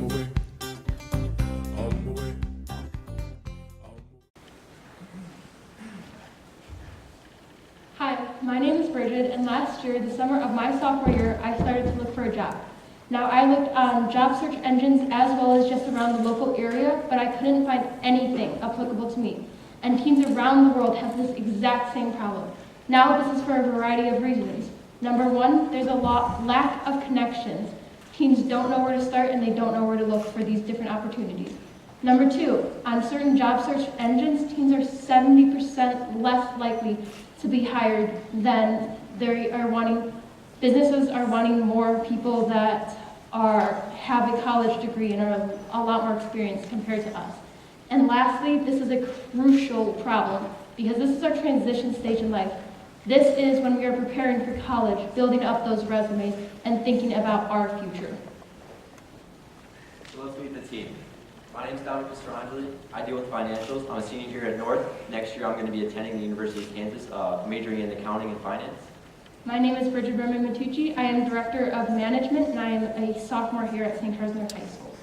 way. On my way. Hi, my name is Bridget, and last year, the summer of my sophomore year, I started to look for a job. Now, I looked on job search engines as well as just around the local area, but I couldn't find anything applicable to me. And teens around the world have this exact same problem. Now, this is for a variety of reasons. Number one, there's a lack of connections. Teens don't know where to start and they don't know where to look for these different opportunities. Number two, on certain job search engines, teens are 70% less likely to be hired than they are wanting. Businesses are wanting more people that have a college degree and are a lot more experienced compared to us. And lastly, this is a crucial problem because this is our transition stage in life. This is when we are preparing for college, building up those resumes, and thinking about our future. So let's meet the team. My name is Dominic Strangeli. I deal with financials. I'm a senior here at North. Next year I'm going to be attending the University of Kansas, majoring in accounting and finance. My name is Bridget Berman-Matucci. I am Director of Management, and I am a sophomore here at St. Charles North High School.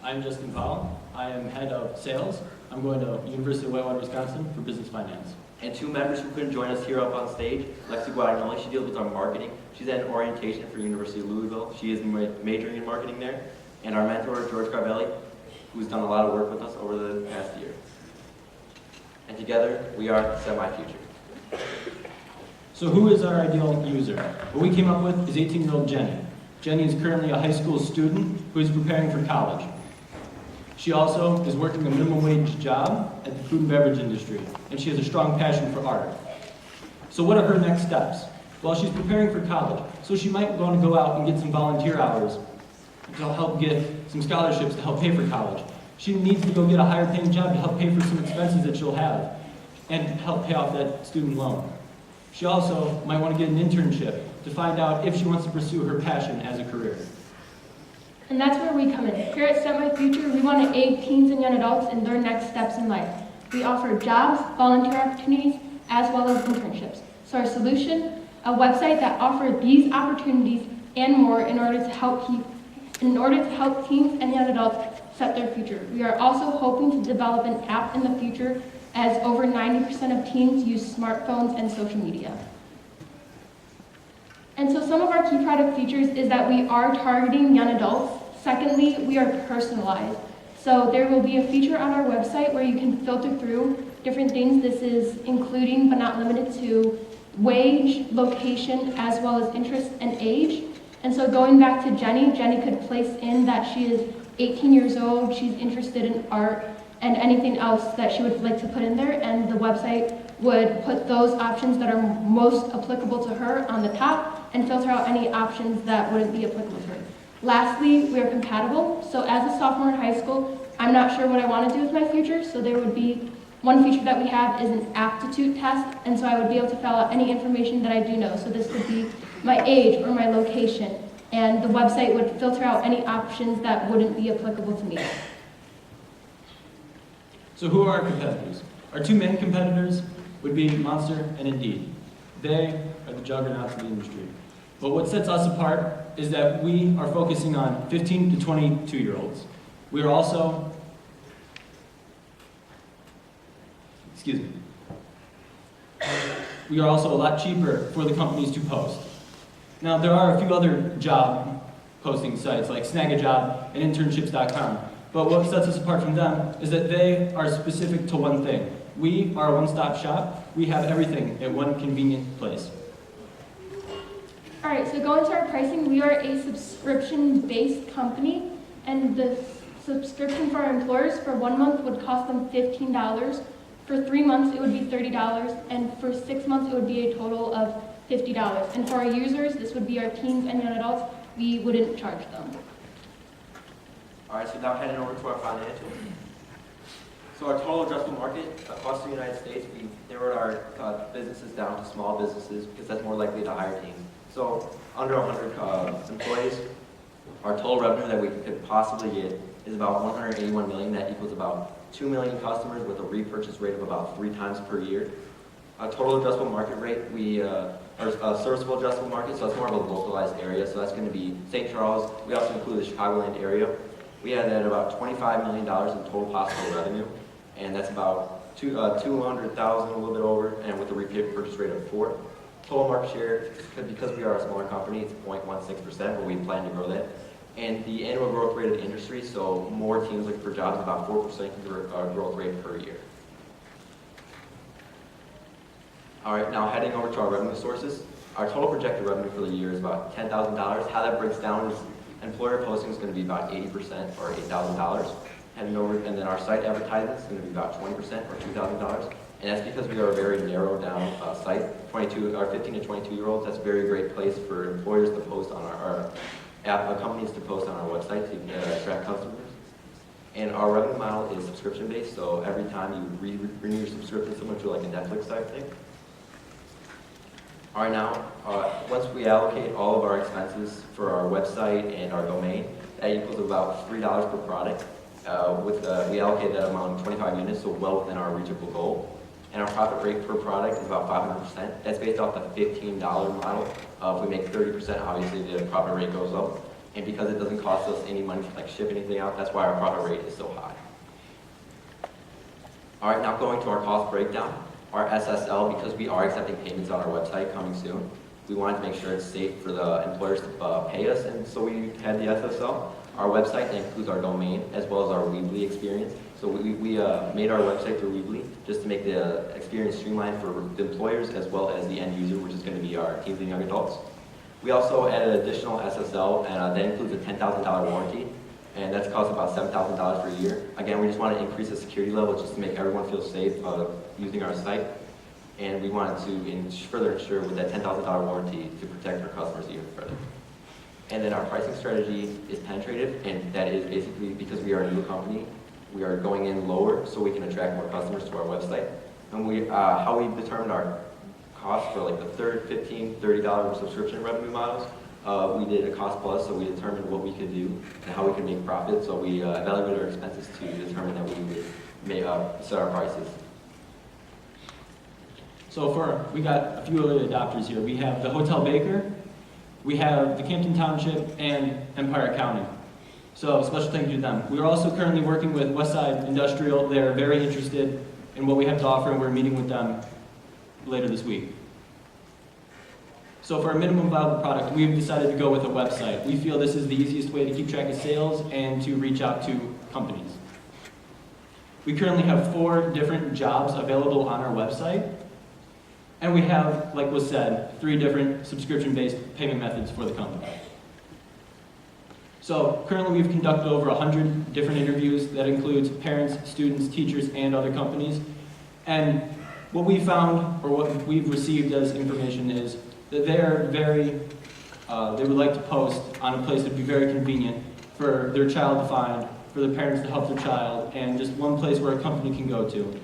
I'm Justin Powell. I am Head of Sales. I'm going to University of Whitewater, Wisconsin for Business Finance. And two members who couldn't join us here up on stage, Lexi Guadagnoli, she deals with our marketing. She's at an orientation for University of Louisville. She is majoring in marketing there. And our mentor, George Carvelli, who's done a lot of work with us over the past year. And together, we are the semi-future. So who is our ideal user? What we came up with is 18-year-old Jenny. Jenny is currently a high school student who is preparing for college. She also is working a minimum wage job at the food and beverage industry, and she has a strong passion for art. So what are her next steps? Well, she's preparing for college, so she might want to go out and get some volunteer hours to help get some scholarships to help pay for college. She needs to go get a higher paying job to help pay for some expenses that she'll have and help pay off that student loan. She also might want to get an internship to find out if she wants to pursue her passion as a career. And that's where we come in. Here at Semi-Future, we want to aid teens and young adults in their next steps in life. We offer jobs, volunteer opportunities, as well as internships. So our solution, a website that offers these opportunities and more in order to help teens and young adults set their future. We are also hoping to develop an app in the future as over 90% of teens use smartphones and social media. And so some of our key product features is that we are targeting young adults. Secondly, we are personalized. So there will be a feature on our website where you can filter through different things. This is including but not limited to wage, location, as well as interest and age. And so going back to Jenny, Jenny could place in that she is 18 years old, she's interested in art, and anything else that she would like to put in there, and the website would put those options that are most applicable to her on the top and filter out any options that wouldn't be applicable to her. Lastly, we are compatible. So as a sophomore in high school, I'm not sure what I want to do with my future, so there would be one feature that we have is an aptitude test, and so I would be able to fill out any information that I do know. So this could be my age or my location, and the website would filter out any options that wouldn't be applicable to me. So who are our competitors? Our two main competitors would be Monster and Indeed. They are the juggernauts of the industry. But what sets us apart is that we are focusing on 15 to 22-year-olds. We are also, we are also a lot cheaper for the companies to post. Now, there are a few other job posting sites like Snagajob and internships.com. But what sets us apart from them is that they are specific to one thing. We are a one-stop shop. We have everything at one convenient place. All right, so going to our pricing, we are a subscription-based company, and the subscription for our employers for 1 month would cost them $15. For 3 months, it would be $30, and for 6 months, it would be a total of $50. And for our users, this would be our teens and young adults, we wouldn't charge them. All right, so now heading over to our financials. So our total addressable market across the United States, we narrowed our businesses down to small businesses because that's more likely to hire teens. So under 100 employees, our total revenue that we could possibly get is about $181 million. That equals about 2 million customers with a repurchase rate of about 3 times per year. Our total addressable market rate, our serviceable addressable market, so that's more of a localized area. So that's going to be St. Charles. We also include the Chicagoland area. We had at about $25 million in total possible revenue, and that's about 200,000, a little bit over, and with a repeat purchase rate of 4. Total market share, because we are a smaller company, it's 0.16%, but we plan to grow that. And the annual growth rate of the industry, so more teams looking for jobs, about 4% growth rate per year. All right, now heading over to our revenue sources. Our total projected revenue for the year is about $10,000. How that breaks down is employer posting is going to be about 80% or $8,000. Heading over, and then our site advertising is going to be about 20% or $2,000. And that's because we are a very narrow down site. 15 to 22-year-olds, that's a very great place for employers to post on our companies to post on our website to attract customers. And our revenue model is subscription based, so every time you renew your subscription, similar to like a Netflix type thing. All right, now, once we allocate all of our expenses for our website and our domain, that equals about $3 per product. We allocate that among 25 units, so well within our reachable goal. And our profit rate per product is about 500%. That's based off the $15 model. If we make 30%, obviously the profit rate goes up. And because it doesn't cost us any money to like ship anything out, that's why our profit rate is so high. All right, now going to our cost breakdown. Our SSL, because we are accepting payments on our website coming soon, we wanted to make sure it's safe for the employers to pay us, and so we had the SSL. Our website includes our domain as well as our Weebly experience. So we made our website through Weebly just to make the experience streamlined for the employers as well as the end user, which is going to be our teens and young adults. We also added additional SSL, and that includes a $10,000 warranty, and that's cost about $7,000 per year. Again, we just want to increase the security level just to make everyone feel safe using our site. And we wanted to further ensure with that $10,000 warranty to protect our customers even further. And then our pricing strategy is penetrative, and that is basically because we are a new company, we are going in lower so we can attract more customers to our website. And how we determined our cost for like the $15, $30 subscription revenue models, we did a cost plus, so we determined what we could do and how we could make profit. So we evaluated our expenses to determine that we would set our prices. So we got a few early adopters here. We have the Hotel Baker, we have the Campton Township, and Empire County. So special thank you to them. We are also currently working with Westside Industrial. They're very interested in what we have to offer, and we're meeting with them later this week. So for our minimum viable product, we've decided to go with a website. We feel this is the easiest way to keep track of sales and to reach out to companies. We currently have 4 different jobs available on our website. And we have, like was said, 3 different subscription-based payment methods for the company. So currently we've conducted over 100 different interviews that includes parents, students, teachers, and other companies. And what we found, or what we've received as information is that they would like to post on a place that would be very convenient for their child to find, for the parents to help their child, and just one place where a company can go to.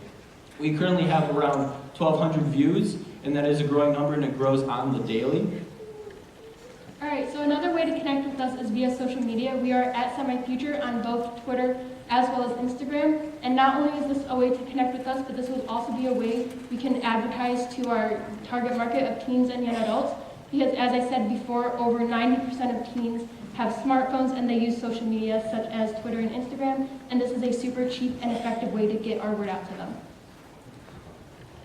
We currently have around 1,200 views, and that is a growing number, and it grows on the daily. All right, so another way to connect with us is via social media. We are at SemiFuture on both Twitter as well as Instagram. And not only is this a way to connect with us, but this will also be a way we can advertise to our target market of teens and young adults. Because as I said before, over 90% of teens have smartphones and they use social media such as Twitter and Instagram. And this is a super cheap and effective way to get our word out to them.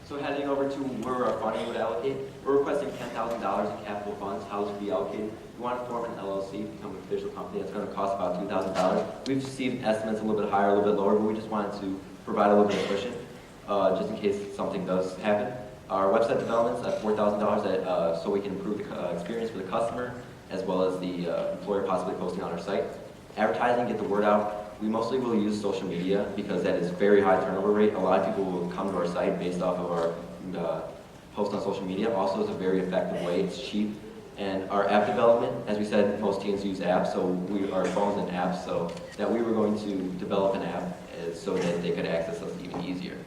So heading over to where our funding would allocate, we're requesting $10,000 in capital funds. How this would be allocated? We want to form an LLC, become an official company. That's going to cost about $2,000. We've received estimates a little bit higher, a little bit lower, but we just wanted to provide a little bit of cushion, just in case something does happen. Our website development's at $4,000, so we can improve the experience for the customer, as well as the employer possibly posting on our site. Advertising, get the word out. We mostly will use social media because that is very high turnover rate. A lot of people will come to our site based off of our post on social media. Also, it's a very effective way. It's cheap. And our app development, as we said, most teens use apps, so our phones and apps, so that we were going to develop an app so that they could access us even easier.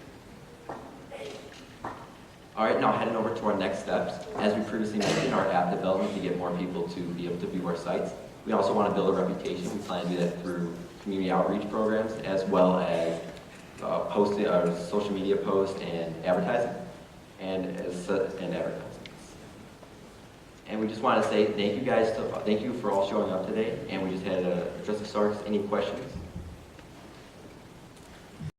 All right, now heading over to our next steps. As we previously mentioned, our app development to get more people to be able to view our sites. We also want to build a reputation. We plan to do that through community outreach programs, as well as posting our social media posts and advertising, and advertising. And we just want to say thank you guys, thank you for all showing up today. And we just had Trustee Starks, any questions?